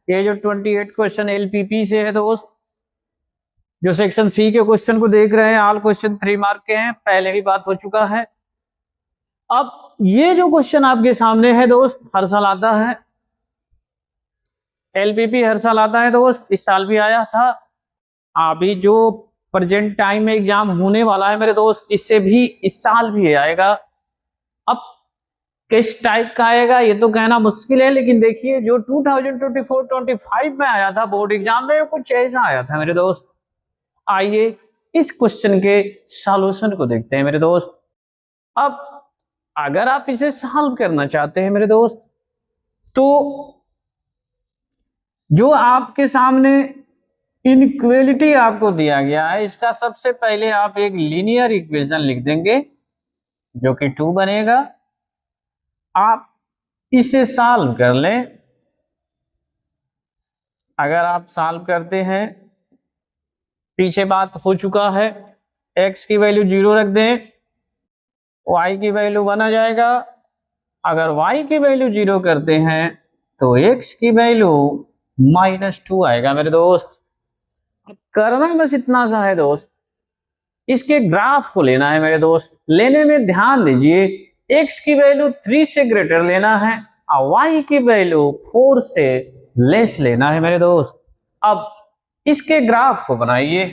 ये जो 28 question LPP से है दोस्त, जो सेक्शन सी के क्वेश्चन को देख रहे हैं, ऑल क्वेश्चन 3 मार्क के हैं, पहले भी बात हो चुका है। अब ये जो क्वेश्चन आपके सामने है दोस्त, हर साल आता है एलपीपी, हर साल आता है दोस्त, इस साल भी आया था। अभी जो प्रेजेंट टाइम में एग्जाम होने वाला है मेरे दोस्त, इससे भी इस साल भी आएगा। अब किस टाइप का आएगा ये तो कहना मुश्किल है, लेकिन देखिए जो 2024-25 में आया था बोर्ड एग्जाम में, कुछ ऐसा आया था मेरे दोस्त। आइए इस क्वेश्चन के सॉल्यूशन को देखते हैं मेरे दोस्त। अब अगर आप इसे सॉल्व करना चाहते हैं मेरे दोस्त, तो जो आपके सामने इनइक्वालिटी आपको दिया गया है, इसका सबसे पहले आप एक लीनियर इक्वेशन लिख देंगे जो कि 2 बनेगा। आप इसे सॉल्व कर लें। अगर आप सॉल्व करते हैं, पीछे बात हो चुका है, x की वैल्यू 0 रख दें, y की वैल्यू 1 आ जाएगा। अगर y की वैल्यू 0 करते हैं तो x की वैल्यू -2 आएगा मेरे दोस्त। करना बस इतना सा है दोस्त, इसके ग्राफ को लेना है मेरे दोस्त। लेने में ध्यान दीजिए, x की वैल्यू 3 से ग्रेटर लेना है और y की वैल्यू 4 से लेस लेना है मेरे दोस्त। अब इसके ग्राफ को बनाइए।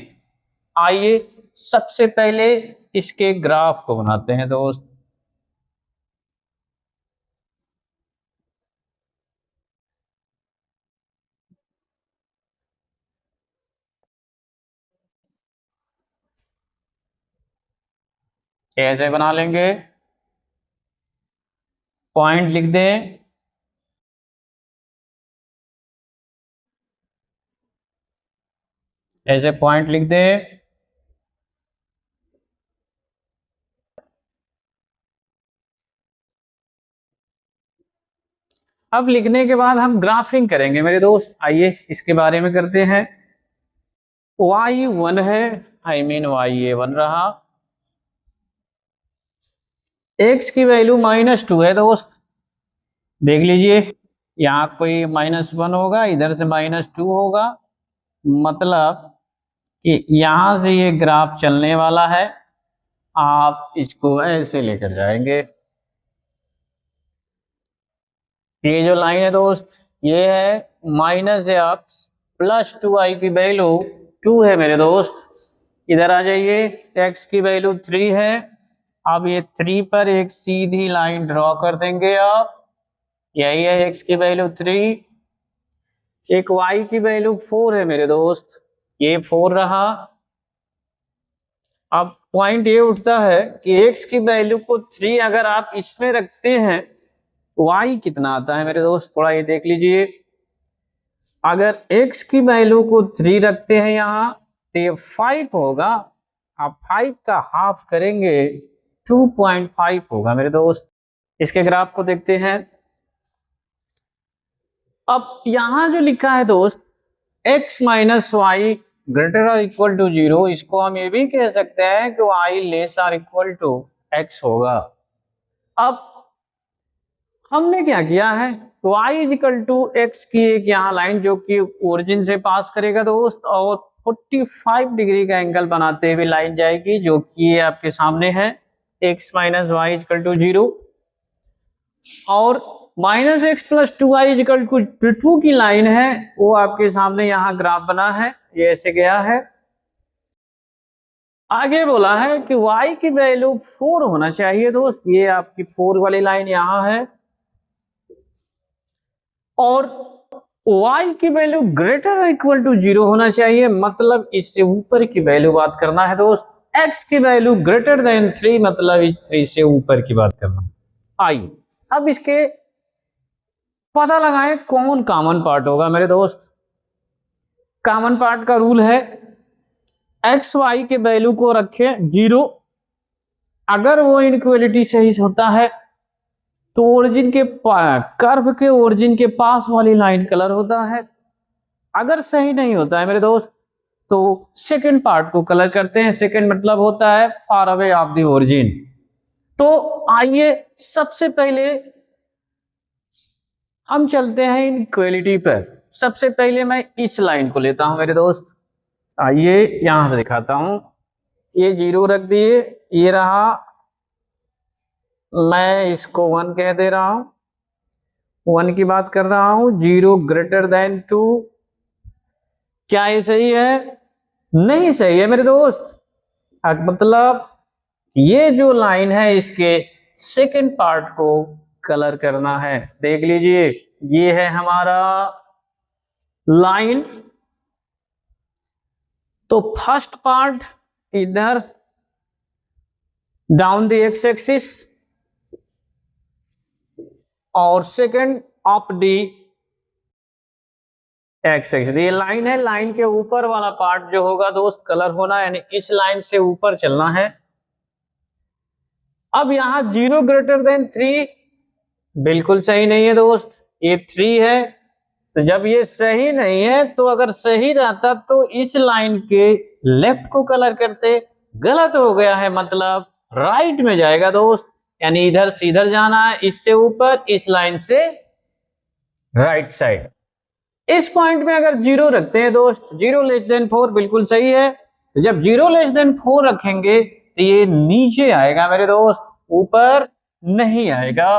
आइए सबसे पहले इसके ग्राफ को बनाते हैं दोस्त। कैसे बना लेंगे, पॉइंट लिख दें, ऐसे पॉइंट लिख दें। अब लिखने के बाद हम ग्राफिंग करेंगे मेरे दोस्त। आइए इसके बारे में करते हैं। y1 है, आई मीन y1 रहा, x की वैल्यू -2 है दोस्त। देख लीजिए, यहाँ कोई -1 होगा, इधर से -2 होगा, मतलब कि यहाँ से ये ग्राफ चलने वाला है। आप इसको ऐसे लेकर जाएंगे। ये जो लाइन है दोस्त, ये है -x +2i की वैल्यू 2 है मेरे दोस्त। इधर आ जाइए, x की वैल्यू 3 है। अब ये 3 पर एक सीधी लाइन ड्रॉ कर देंगे आप। यही है x की वैल्यू 3। एक y की वैल्यू 4 है मेरे दोस्त, ये 4 रहा। अब पॉइंट ये उठता है कि x की वैल्यू को 3 अगर आप इसमें रखते हैं, y कितना आता है मेरे दोस्त, थोड़ा ये देख लीजिए। अगर x की वैल्यू को 3 रखते हैं यहाँ, तो ये 5 होगा। आप 5 का हाफ करेंगे 2.5 होगा मेरे दोस्त। इसके ग्राफ को देखते हैं। अब यहां जो लिखा है दोस्त, x माइनस वाई ग्रेटर और इक्वल टू 0, इसको हम ये भी कह सकते हैं कि y लेस और इक्वल टू x होगा। अब हमने क्या किया है, y इक्वल टू x की एक यहाँ लाइन जो कि ओरिजिन से पास करेगा दोस्त, और 45 डिग्री का एंगल बनाते हुए लाइन जाएगी, जो कि ये आपके सामने है, x minus Y equal to 0। और -x + 2y = 2 की लाइन है, वो आपके सामने यहाँ ग्राफ बना है, ये ऐसे गया है। आगे बोला है कि y की वैल्यू 4 होना चाहिए दोस्त, ये आपकी 4 वाली लाइन यहाँ है। और y की वैल्यू ग्रेटर और इक्वल टू 0 होना चाहिए, मतलब इससे ऊपर की वैल्यू बात करना है दोस्त। x की वैल्यू ग्रेटर देन 3, मतलब इस 3 से ऊपर की बात करना। आइए अब इसके पता लगाएं कौन कॉमन पार्ट होगा मेरे दोस्त। कॉमन पार्ट का रूल है, एक्स वाई के वैल्यू को रखें 0। अगर वो इनइक्वालिटी सही होता है तो ओरिजिन के कर्व के ओरिजिन के पास वाली लाइन कलर होता है। अगर सही नहीं होता है मेरे दोस्त, तो सेकंड पार्ट को कलर करते हैं। सेकंड मतलब होता है far away of the origin. तो आइए सबसे पहले हम चलते हैं इनइक्वालिटी पर। सबसे पहले मैं इस लाइन को लेता हूं मेरे दोस्त, आइए यहां से दिखाता हूं। ये 0 रख दिए, ये रहा, मैं इसको 1 कह दे रहा हूं, 1 की बात कर रहा हूं। 0 ग्रेटर देन 2, क्या ये सही है? नहीं सही है मेरे दोस्त। मतलब ये जो लाइन है इसके सेकंड पार्ट को कलर करना है। देख लीजिए, ये है हमारा लाइन। तो फर्स्ट पार्ट इधर डाउन द एक्स एक्सिस और second up the x axis. ये लाइन है, लाइन के ऊपर वाला पार्ट जो होगा दोस्त कलर होना, यानी इस लाइन से ऊपर चलना है। अब यहां 0 ग्रेटर देन 3 बिल्कुल सही नहीं है दोस्त, ये 3 है। तो जब ये सही नहीं है तो अगर सही रहता तो इस लाइन के लेफ्ट को कलर करते, गलत हो गया है, मतलब राइट में जाएगा दोस्त, यानी इधर से इधर जाना है, इससे ऊपर, इस लाइन से राइट साइड। इस पॉइंट में अगर 0 रखते हैं दोस्त, 0 लेस देन 4 बिल्कुल सही है। तो जब 0 लेस देन 4 रखेंगे तो ये नीचे आएगा मेरे दोस्त, ऊपर नहीं आएगा।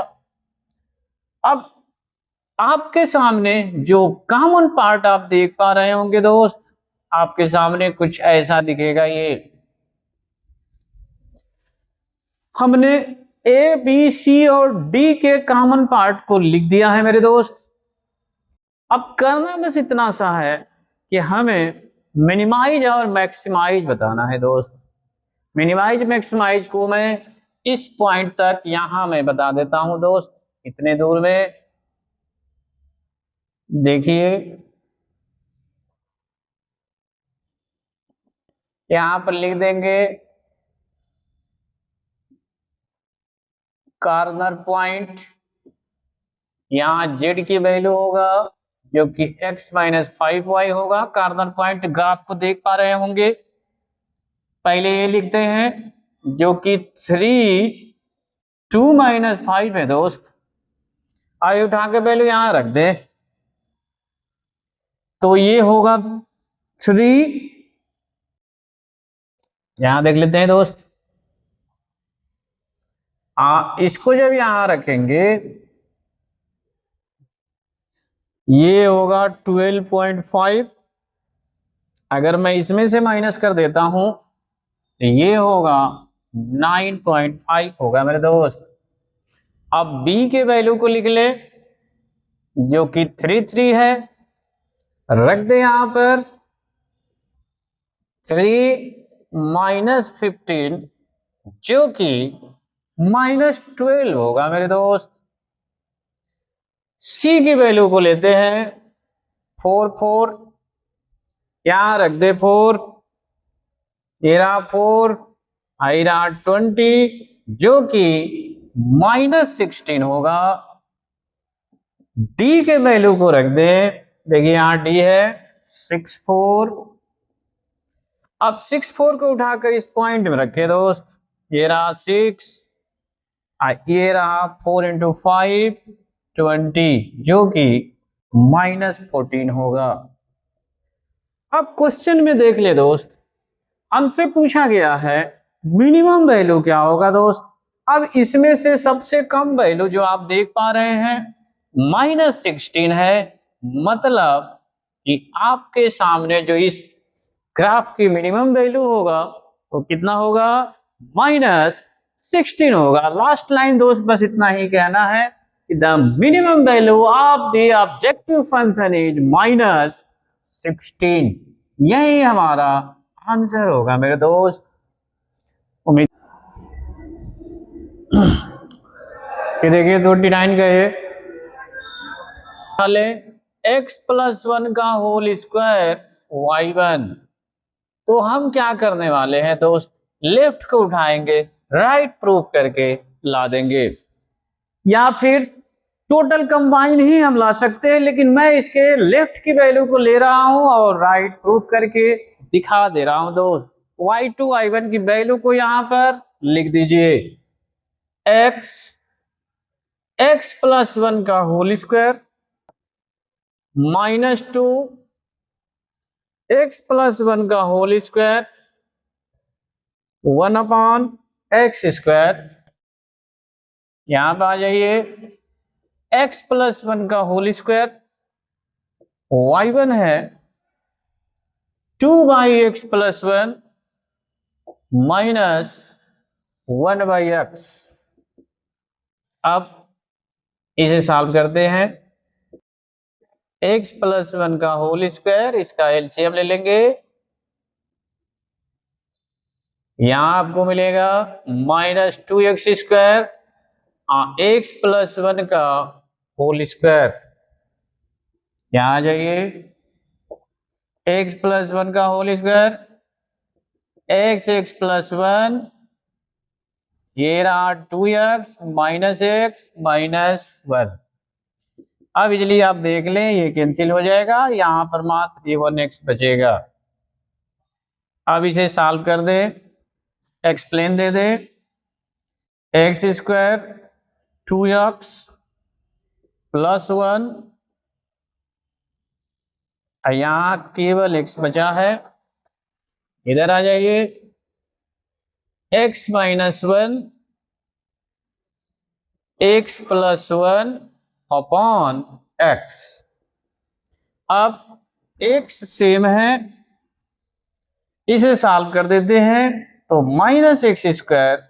अब आपके सामने जो कॉमन पार्ट आप देख पा रहे होंगे दोस्त, आपके सामने कुछ ऐसा दिखेगा। ये हमने ए बी सी और डी के कॉमन पार्ट को लिख दिया है मेरे दोस्त। अब करना बस इतना सा है कि हमें मिनिमाइज और मैक्सिमाइज बताना है दोस्त। मिनिमाइज मैक्सिमाइज को मैं इस पॉइंट तक यहां मैं बता देता हूं दोस्त, इतने दूर में देखिए, यहां पर लिख देंगे कॉर्नर पॉइंट। यहां जेड की वैल्यू होगा जो कि x माइनस 5y होगा। कॉर्नर पॉइंट ग्राफ को देख पा रहे होंगे, पहले ये लिखते हैं जो कि 3 2 माइनस 5 है दोस्त। आइए उठा के वैल्यू यहां रख दे, तो ये होगा 3, यहां देख लेते हैं दोस्त। इसको जब यहां रखेंगे ये होगा 12.5। अगर मैं इसमें से माइनस कर देता हूं तो ये होगा 9.5 होगा मेरे दोस्त। अब b के वैल्यू को लिख ले जो कि 3 है, रख दे यहां पर 3 माइनस 15 जो कि माइनस 12 होगा मेरे दोस्त। c की वैल्यू को लेते हैं 4 यहां रख दे 4, ये रहा 4, आई रहा 20 जो कि माइनस 16 होगा। d के वैल्यू को रख दे, देखिए यहां d है 6 4। अब 6 4 को उठाकर इस पॉइंट में रखे दोस्त, ये रहा 6, ये रहा 4 इंटू 5 20 जो कि माइनस 14 होगा। अब क्वेश्चन में देख ले दोस्त, हमसे पूछा गया है मिनिमम वैल्यू क्या होगा दोस्त। अब इसमें से सबसे कम वैल्यू जो आप देख पा रहे हैं माइनस 16 है, मतलब कि आपके सामने जो इस ग्राफ की मिनिमम वैल्यू होगा वो कितना होगा, माइनस 16 होगा। लास्ट लाइन दोस्त बस इतना ही कहना है कि the minimum value of the objective function is minus 16। यही हमारा आंसर होगा मेरे दोस्त। उम्मीद ये देखिए 29 का ये वाले x प्लस 1 का होल स्क्वायर y1। तो हम क्या करने वाले हैं दोस्त, लेफ्ट को उठाएंगे, राइट प्रूफ करके ला देंगे, या फिर टोटल कंबाइन ही हम ला सकते हैं, लेकिन मैं इसके लेफ्ट की वैल्यू को ले रहा हूं और राइट प्रूफ करके दिखा दे रहा हूं दोस्त। y2 y1 की वैल्यू को यहां पर लिख दीजिए, x प्लस 1 का होल स्क्वायर -2 x + 1 का होल स्क्वायर 1/x²। यहां पर आ जाइए, x + 1 का होल स्क्वायर, y1 है 2/x + 1 - 1/x। अब इसे सॉल्व करते हैं। x + 1 का होल स्क्वायर, इसका एलसीएम ले लेंगे। यहां आपको मिलेगा -2x², x + 1 का होल स्क्वायर। यहां आ जाइए, x + 1 का होल स्क्वायर, x + 1, ये रहा 2x -x -1। अब इजली आप देख लें, ये कैंसिल हो जाएगा, यहां पर मात्र ये 1x बचेगा। अब इसे सॉल्व कर दे, एक्सप्लेन दे दे। x² 2x + 1, यहां केवल x बचा है। इधर आ जाइए, x - 1 x + 1/x। अब x सेम है, इसे सॉल्व कर देते हैं, तो -x²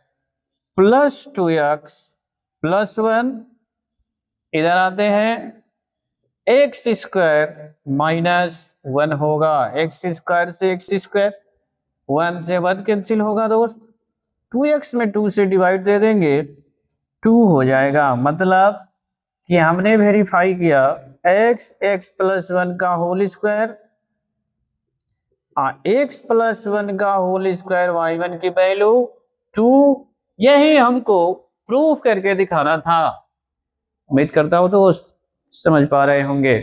+ 2x + 1। इधर आते हैं, x² - 1 होगा, x² से x², 1 से 1 कैंसिल होगा दोस्त। 2x में 2 से डिवाइड दे देंगे, 2 हो जाएगा। मतलब कि हमने वेरीफाई किया x + 1 का होल स्क्वायर, x + 1 का होल स्क्वायर, y1 की वैल्यू 2। यही हमको प्रूफ करके दिखाना था। उम्मीद करता हूं दोस्त समझ पा रहे होंगे।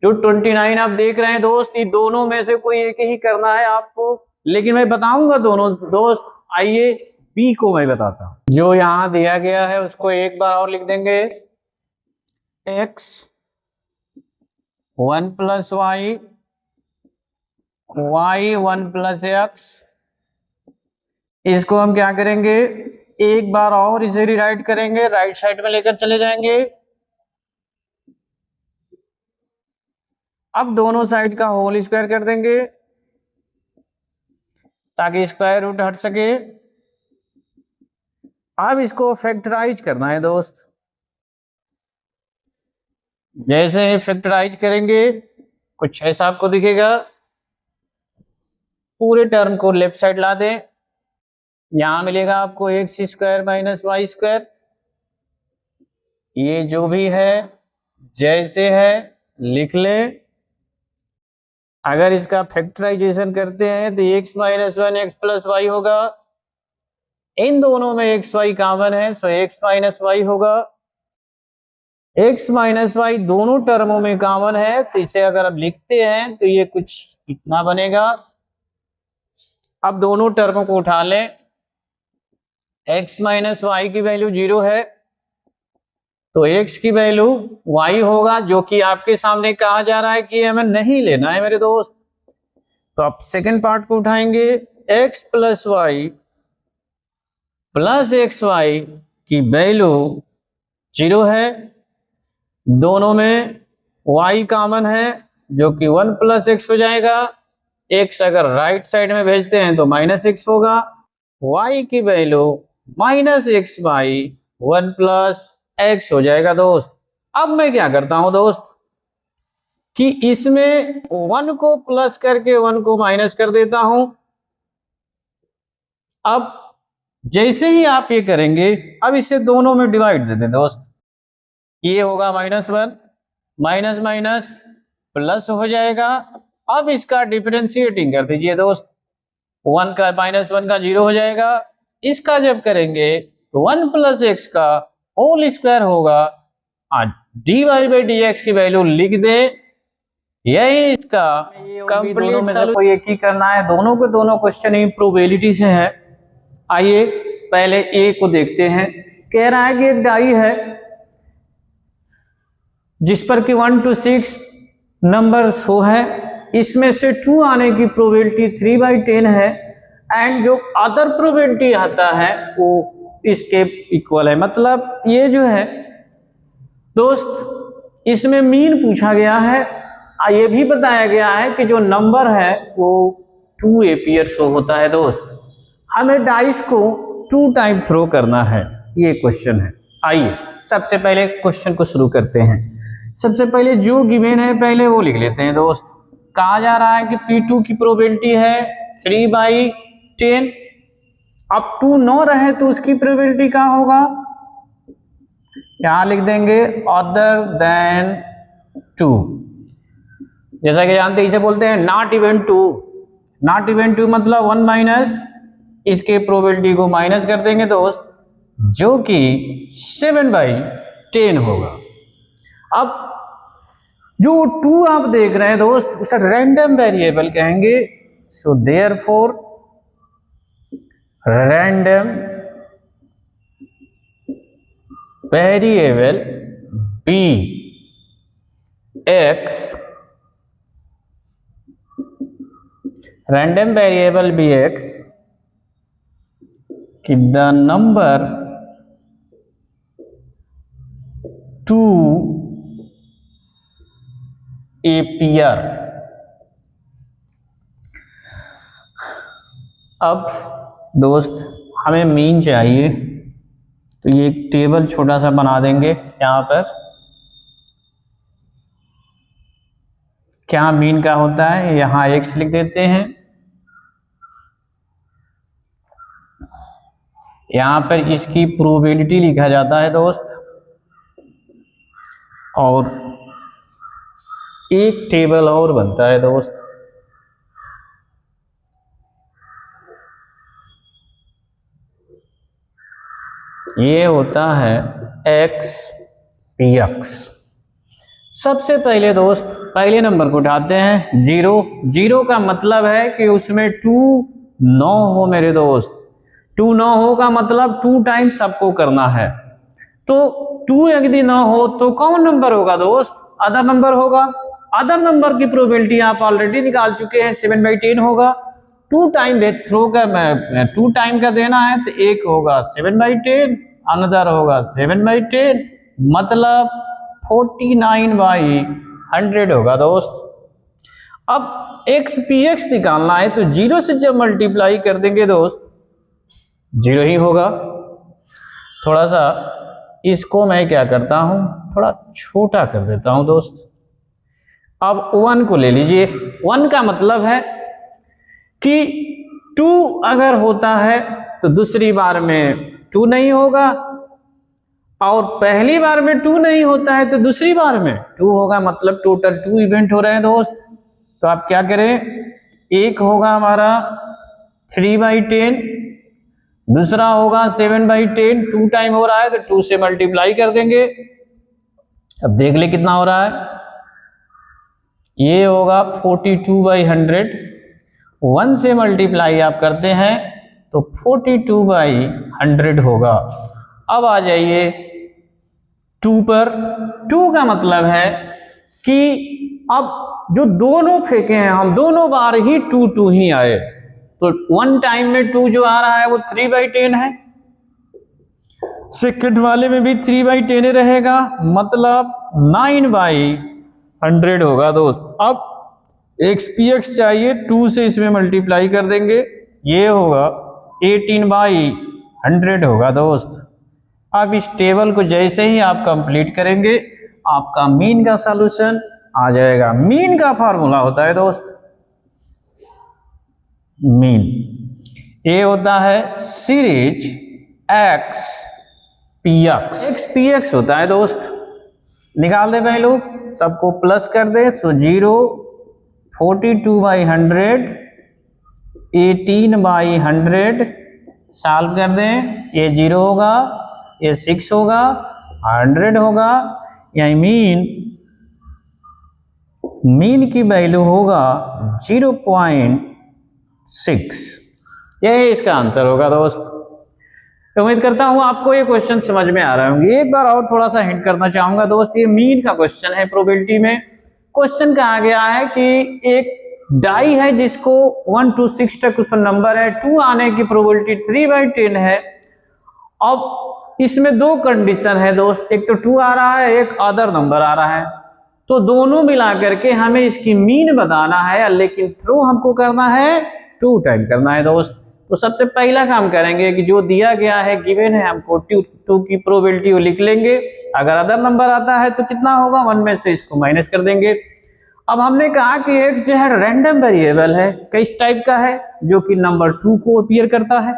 जो 29 आप देख रहे हैं दोस्त, ये दोनों में से कोई एक ही करना है आपको, लेकिन मैं बताऊंगा दोनों दोस्त। आइए बी को मैं बताता हूं। जो यहां दिया गया है उसको एक बार और लिख देंगे, x 1 + y, y 1 + x। इसको हम क्या करेंगे, एक बार और इसे रिराइट करेंगे, राइट साइड में लेकर चले जाएंगे। अब दोनों साइड का होल स्क्वायर कर देंगे ताकि स्क्वायर रूट हट सके। अब इसको फैक्टराइज करना है दोस्त। जैसे फैक्टराइज करेंगे कुछ ऐसा आपको दिखेगा। पूरे टर्म को लेफ्ट साइड ला दें, यहां मिलेगा आपको x² - y²। ये जो भी है जैसे है लिख ले। अगर इसका फैक्टराइजेशन करते हैं तो x - 1 x + y होगा। इन दोनों में x y कॉमन है, सो x - y होगा। x - y दोनों टर्मों में कॉमन है, तो इसे अगर आप लिखते हैं तो ये कुछ इतना बनेगा। अब दोनों टर्मों को उठा लें, x - y की वैल्यू 0 है, तो x की वैल्यू y होगा, जो कि आपके सामने कहा जा रहा है कि हमें नहीं लेना है मेरे दोस्त। तो आप सेकंड पार्ट को उठाएंगे, x + y + xy की वैल्यू 0 है। दोनों में y कॉमन है, जो कि 1 + x हो जाएगा। x अगर राइट साइड में भेजते हैं तो -x होगा। y की वैल्यू -xy 1 + x हो जाएगा दोस्त। अब मैं क्या करता हूं दोस्त कि इसमें 1 को प्लस करके 1 को माइनस कर देता हूं। अब जैसे ही आप ये करेंगे, अब इसे दोनों में डिवाइड दे दें दोस्त। ये होगा -1 माइनस माइनस प्लस हो जाएगा। अब इसका डिफरेंशिएटिंग कर दीजिए दोस्त, 1 का -1 का 0 हो जाएगा। इसका जब करेंगे तो 1 + x का होल स्क्वायर होगा। dy/dx की वैल्यू लिख दे, यही इसका कंप्लीट सॉल्यूशन। कोई एक ही करना है, दोनों के दोनों क्वेश्चन ही प्रोबेबिलिटी से है। आइए पहले ए को देखते हैं। कह रहा है कि एक डाई है जिस पर कि 1 to 6 नंबर शो है, इसमें से 2 आने की प्रोबेबिलिटी 3/10 है एंड जो अदर प्रोबेबिलिटी आता है वो इसके इक्वल है। मतलब ये जो है दोस्त इसमें मीन पूछा गया है, ये भी बताया गया है कि जो नंबर है वो 2 एपियर शो होता है। दोस्त हमें डाइस को 2 टाइम थ्रो करना है, ये क्वेश्चन है। आइए सबसे पहले क्वेश्चन को शुरू करते हैं। सबसे पहले जो गिवन है पहले वो लिख लेते हैं। दोस्त कहा जा रहा है कि P2 की प्रोबेबिलिटी है 3/10। अब 2 न रहे तो उसकी प्रोबेबिलिटी क्या होगा, यहां लिख देंगे अदर देन 2। जैसा कि जानते हैं इसे बोलते हैं नॉट इवन 2। नॉट इवन 2 मतलब 1 माइनस इसके प्रोबेबिलिटी को माइनस कर देंगे दोस्त, जो कि 7/10 होगा। अब जो 2 आप देख रहे हैं दोस्त उसे रैंडम वेरिएबल कहेंगे। So therefore random variable B X, random variable bx कि the number 2 appear। अब दोस्त हमें मीन चाहिए, तो ये एक टेबल छोटा सा बना देंगे। यहाँ पर क्या मीन का होता है, यहाँ x लिख देते हैं, यहाँ पर इसकी प्रोबेबिलिटी लिखा जाता है दोस्त, और एक टेबल और बनता है दोस्त, ये होता है x px। सबसे पहले दोस्त पहले नंबर को उठाते हैं 0। 0 का मतलब है कि उसमें 2 न हो मेरे दोस्त। 2 न हो का मतलब 2 टाइम सबको करना है, तो 2 यदि न हो तो कौन नंबर होगा दोस्त, अदर नंबर होगा। अदर नंबर की प्रोबेबिलिटी आप ऑलरेडी निकाल चुके हैं, 7/10 होगा। 2 टाइम थ्रो का 2 टाइम का देना है तो एक होगा 7/10, अनदर होगा 7/10, मतलब 49/100 होगा दोस्त। अब x px निकालना है तो 0 से जब मल्टीप्लाई कर देंगे दोस्त 0 ही होगा। थोड़ा सा इसको मैं क्या करता हूं, थोड़ा छोटा कर देता हूं दोस्त। अब 1 को ले लीजिए। 1 का मतलब है कि 2 अगर होता है तो दूसरी बार में 2 नहीं होगा, और पहली बार में 2 नहीं होता है तो दूसरी बार में 2 होगा, मतलब टोटल 2 इवेंट हो रहे हैं दोस्त। तो आप क्या करें, एक होगा हमारा 3/10, दूसरा होगा 7/10। 2 टाइम हो रहा है तो 2 से मल्टीप्लाई कर देंगे। अब देख ले कितना हो रहा है, ये होगा 42/100। 1 से मल्टीप्लाई आप करते हैं तो 42/100 होगा। अब आ जाइए 2 पर। 2 का मतलब है कि अब जो दोनों फेंके हैं हम, दोनों बार ही 2 ही आए, तो 1 टाइम में 2 जो आ रहा है वो 3/10 है, सेकंड वाले में भी 3/10 रहेगा, मतलब 9/100 होगा दोस्त। अब x px चाहिए, 2 से इसमें मल्टीप्लाई कर देंगे, ये होगा 18/100 होगा दोस्त। अब इस टेबल को जैसे ही आप कंप्लीट करेंगे आपका मीन का सॉल्यूशन आ जाएगा। मीन का फार्मूला होता है दोस्त, मीन ये होता है series x px। x px होता है दोस्त, निकाल दे भाई लोग, सबको प्लस कर दे। तो 0, 42/100, 18/100 सॉल्व कर दें, ये 0 होगा, ये 6 होगा, 100 होगा, यानी मीन की वैल्यू होगा 0.6। यही इसका आंसर होगा दोस्त। तो उम्मीद करता हूं आपको ये क्वेश्चन समझ में आ रहे होंगे। एक बार और थोड़ा सा हिंट करना चाहूंगा दोस्त, ये मीन का क्वेश्चन है प्रोबेबिलिटी में, क्वेश्चन कहा गया है कि एक डाई है जिसको 1 to 6 तक उसका नंबर है, 2 आने की प्रोबेबिलिटी 3/10 है। अब इसमें दो कंडीशन है दोस्त, एक तो 2 आ रहा है, एक अदर नंबर आ रहा है, तो दोनों मिला करके हमें इसकी मीन बताना है, लेकिन थ्रो हमको करना है 2 टाइम करना है दोस्त। तो सबसे पहला काम करेंगे कि जो दिया गया है गिवन है, हमको 2 की प्रोबेबिलिटी वो लिख लेंगे। अगर अदर नंबर आता है तो कितना होगा, 1 में से इसको माइनस कर देंगे। अब हमने कहा कि x जो है रैंडम वेरिएबल है, किस टाइप का है, जो कि नंबर 2 को अपीयर करता है।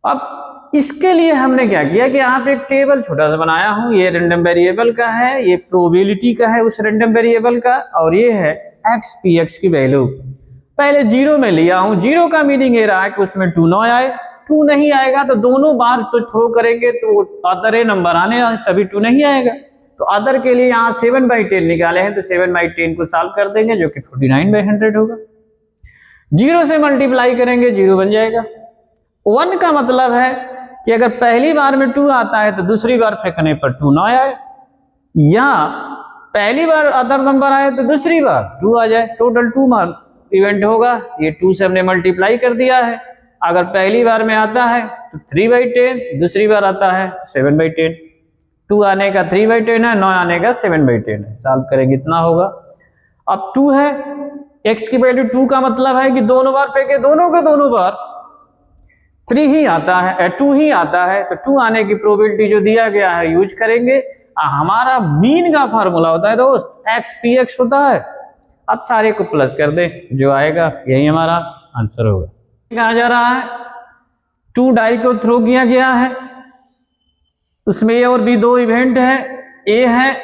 अब इसके लिए हमने क्या किया कि यहाँ पे एक टेबल छोटा सा बनाया हूं, ये रैंडम वेरिएबल का है, ये प्रोबेबिलिटी का है उस रैंडम वेरिएबल का, और ये है x p x की वैल्यू पहले 0 में लिया हूं। 0 का मीनिंग ये रहा है कि उसमें 2 ना आए, 2 नहीं आएगा तो दोनों बार तो थ्रो करेंगे तो अदर नंबर आने तभी 2 नहीं आएगा। तो अदर के लिए यहाँ 7/10 निकाले हैं, तो 7/10 को सॉल्व कर देंगे जो कि 49/100 होगा। 0 से मल्टीप्लाई करेंगे 0 बन जाएगा। 1 का मतलब है कि अगर पहली बार में 2 आता है तो दूसरी बार फेंकने पर 2 ना आए, या पहली बार अदर नंबर आए तो दूसरी बार 2 आ जाए, टोटल 2 मार इवेंट होगा। ये 2 से हमने मल्टीप्लाई कर दिया है। अगर पहली बार में आता है तो 3/10, दूसरी बार आता है 7/10। 2 आने का 3/10 है, 9 आने का 7/10 है, सॉल्व करेंगे इतना होगा। अब 2 है, x की वैल्यू 2 का मतलब है कि दोनों बार फेंके, दोनों का दोनों बार 3 ही आता है, 2 ही आता है, तो 2 आने की प्रोबेबिलिटी जो दिया गया है यूज करेंगे। हमारा मीन का फार्मूला होता है दोस्त x p x होता है। अब सारे को प्लस कर दे, जो आएगा यही हमारा आंसर होगा। कहा जा रहा है 2 डाई को थ्रो किया गया है, उसमें ए और बी 2 इवेंट है। ए है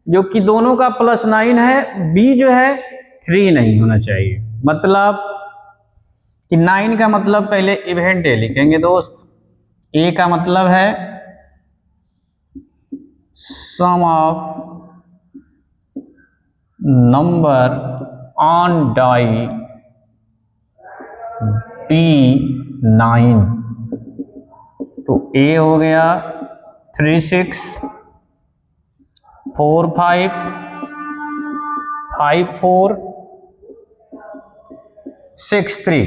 जो कि दोनों का +9 है, बी जो है 3 नहीं होना चाहिए, मतलब कि 9 का मतलब पहले इवेंट ए लिखेंगे दोस्त। ए का मतलब है sum of number on die P9, तो ए हो गया 3 6 4 5 5 4 6 3।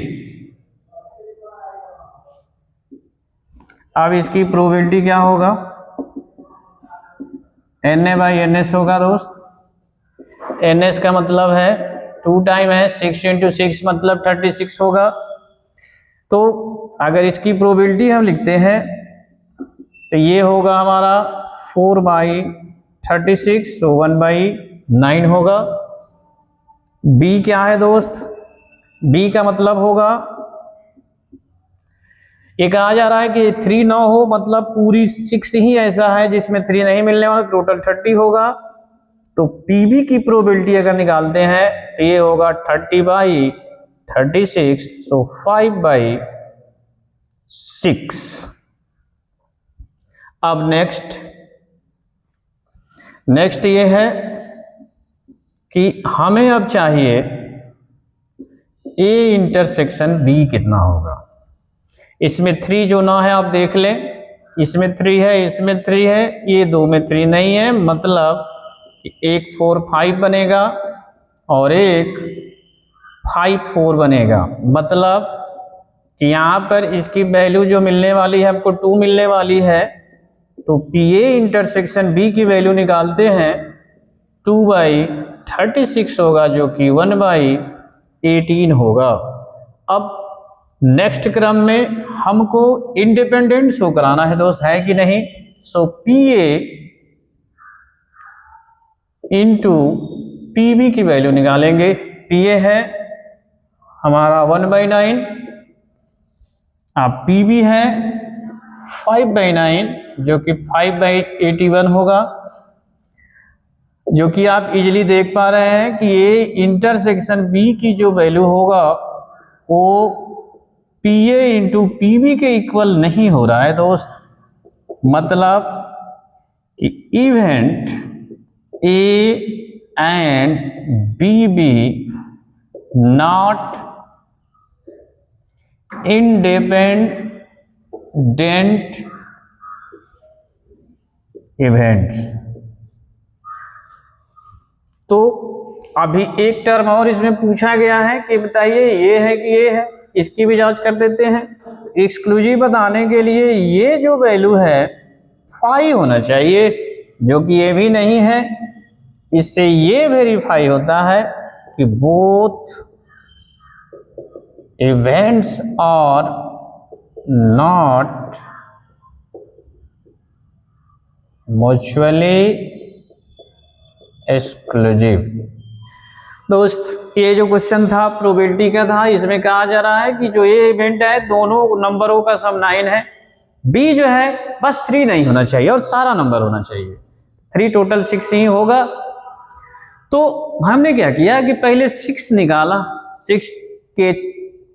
अब इसकी प्रोबेबिलिटी क्या होगा, Na/Ns होगा दोस्त। Ns का मतलब है 2 टाइम है, 6 × 6 मतलब 36 होगा। तो अगर इसकी प्रोबेबिलिटी हम लिखते हैं तो ये होगा हमारा 4/36, तो 1/9 होगा। बी क्या है दोस्त, बी का मतलब होगा, ये कहा जा रहा है कि 3 ना हो, मतलब पूरी 6 ही ऐसा है जिसमें 3 नहीं मिलने वाला, टोटल 30 होगा। तो पीबी की प्रोबेबिलिटी अगर निकालते हैं तो ये होगा 30/36, सो 5/6। अब नेक्स्ट ये है कि हमें अब चाहिए ए इंटरसेक्शन बी कितना होगा। इसमें 3 जो ना है आप देख लें, इसमें 3 है, इसमें 3 है, ये 2 में 3 नहीं है, मतलब एक 4 5 बनेगा और एक 5 4 बनेगा। मतलब कि यहाँ पर इसकी वैल्यू जो मिलने वाली है हमको 2 मिलने वाली है, तो PA इंटरसेक्शन B की वैल्यू निकालते हैं 2/36 होगा, जो कि 1/18 होगा। अब नेक्स्ट क्रम में हमको इंडिपेंडेंट शो कराना है दोस्त, है कि नहीं। सो PA इंटू PB की वैल्यू निकालेंगे। PA है हमारा 1/9, अब PB है 5/9, जो कि 5/81 होगा, जो कि आप इजीली देख पा रहे हैं कि ये इंटरसेक्शन B की जो वैल्यू होगा वो PA इंटू PB के इक्वल नहीं हो रहा है दोस्त। मतलब कि event A and BB not independent events। तो अभी एक टर्म और इसमें पूछा गया है कि बताइए ये है कि ये है, इसकी भी जांच कर देते हैं। एक्सक्लूसिव बताने के लिए ये जो वैल्यू है 5 होना चाहिए, जो कि ये भी नहीं है। इससे ये वेरीफाई होता है कि both events are not mutually exclusive. दोस्त ये जो क्वेश्चन था प्रोबेबिलिटी का था, इसमें कहा जा रहा है कि जो ये इवेंट है दोनों नंबरों का सम 9 है, बी जो है बस 3 नहीं होना चाहिए और सारा नंबर होना चाहिए, 3 टोटल 6 ही होगा। तो हमने क्या किया कि पहले 6 निकाला, 6 के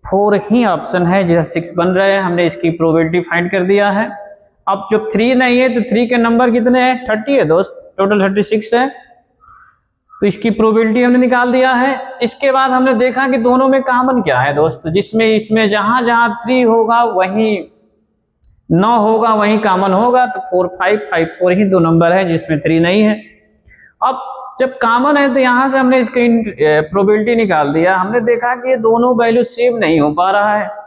4 ही ऑप्शन है जैसे 6 बन रहे हैं, हमने इसकी प्रोबेबिलिटी फाइंड कर दिया है। अब जब 3 नहीं है तो 3 के नंबर कितने हैं, 30 है दोस्त, टोटल 36 है, तो इसकी प्रोबेबिलिटी हमने निकाल दिया है। इसके बाद हमने देखा कि दोनों में कॉमन क्या है दोस्त, जिसमें इसमें जहां जहां 3 होगा वहीं 9 होगा वहीं कॉमन होगा, तो 4 5 5 4 ही दो नंबर है जिसमें 3 नहीं है। अब जब कॉमन है तो यहां से हमने इसकी प्रोबेबिलिटी निकाल दिया, हमने देखा कि ये दोनों वैल्यू सेम नहीं हो पा रहा है।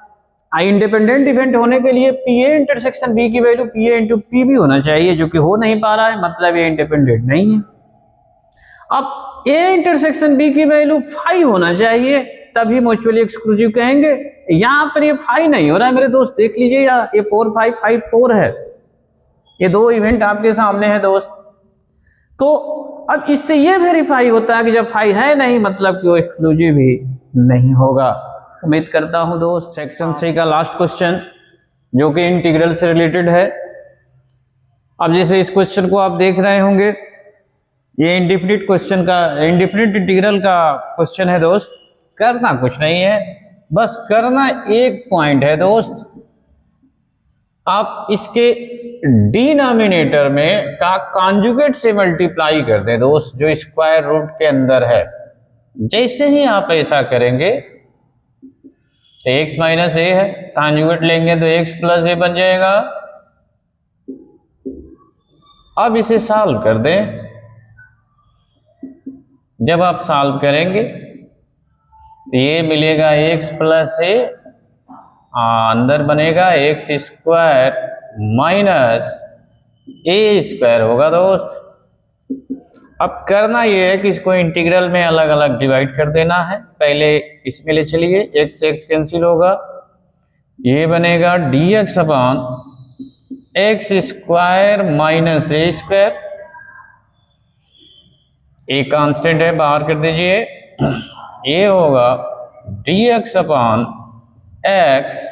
इंडिपेंडेंट इवेंट होने के लिए पी ए इंटरसेक्शन बी की value P A into P B होना चाहिए, जो कि हो नहीं पा रहा है, मतलब ये इंडिपेंडेंट नहीं है। अब ए इंटरसेक्शन बी की वैल्यू 5 होना चाहिए, तभी म्यूचुअली एक्सक्लूसिव कहेंगे। यहां पर ये 5 नहीं हो रहा है मेरे दोस्त, देख लीजिए ये 4 5 5 4 है, ये दो इवेंट आपके सामने है दोस्त। तो अब इससे ये वेरीफाई होता है कि जब 5 है नहीं मतलब कि वो एक्सक्लूसिव ही नहीं होगा। उम्मीद करता हूं दोस्त सेक्शन 3 का लास्ट क्वेश्चन जो कि इंटीग्रल से रिलेटेड है। अब जैसे इस क्वेश्चन को आप देख रहे होंगे, ये इंडेफिनिट क्वेश्चन का इंडेफिनिट इंटीग्रल का क्वेश्चन है दोस्त। करना कुछ नहीं है, बस करना एक पॉइंट है दोस्त, आप इसके डिनोमिनेटर में का कॉन्जुगेट से मल्टीप्लाई कर दें दोस्त, जो स्क्वायर रूट के अंदर है। जैसे ही आप ऐसा करेंगे तो x माइनस ए है, कॉन्जुगेट लेंगे तो x प्लस ए बन जाएगा। अब इसे सॉल्व कर दें, जब आप सॉल्व करेंगे तो ये मिलेगा x प्लस ए, अंदर बनेगा x square minus a square होगा दोस्त। अब करना ये है कि इसको इंटीग्रल में अलग अलग डिवाइड कर देना है। पहले इसमें ले चलिए, x से x कैंसिल होगा, ये बनेगा dx upon x square minus a square, एक कांस्टेंट है बाहर कर दीजिए, ये होगा dx upon x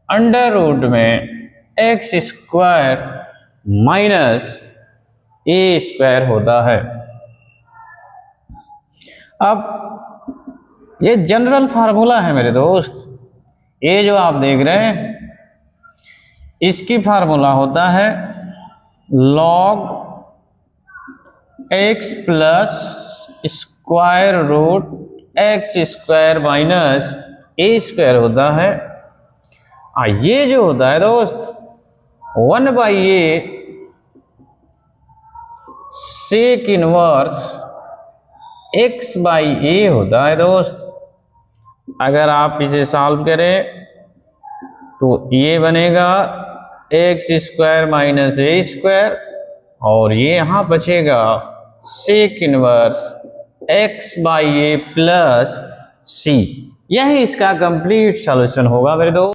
under root में x square minus a square होता है। अब ये जनरल फार्मूला है मेरे दोस्त, ये जो आप देख रहे हैं इसकी फार्मूला होता है log x plus square root x square minus a square होता है। ये जो होता है दोस्त 1 by a sec inverse x by a होता है दोस्त। अगर आप इसे सॉल्व करें तो ये बनेगा x square minus a square, और ये यहां बचेगा sec inverse x by a plus c. यही इसका कंप्लीट सॉल्यूशन होगा मेरे दोस्त।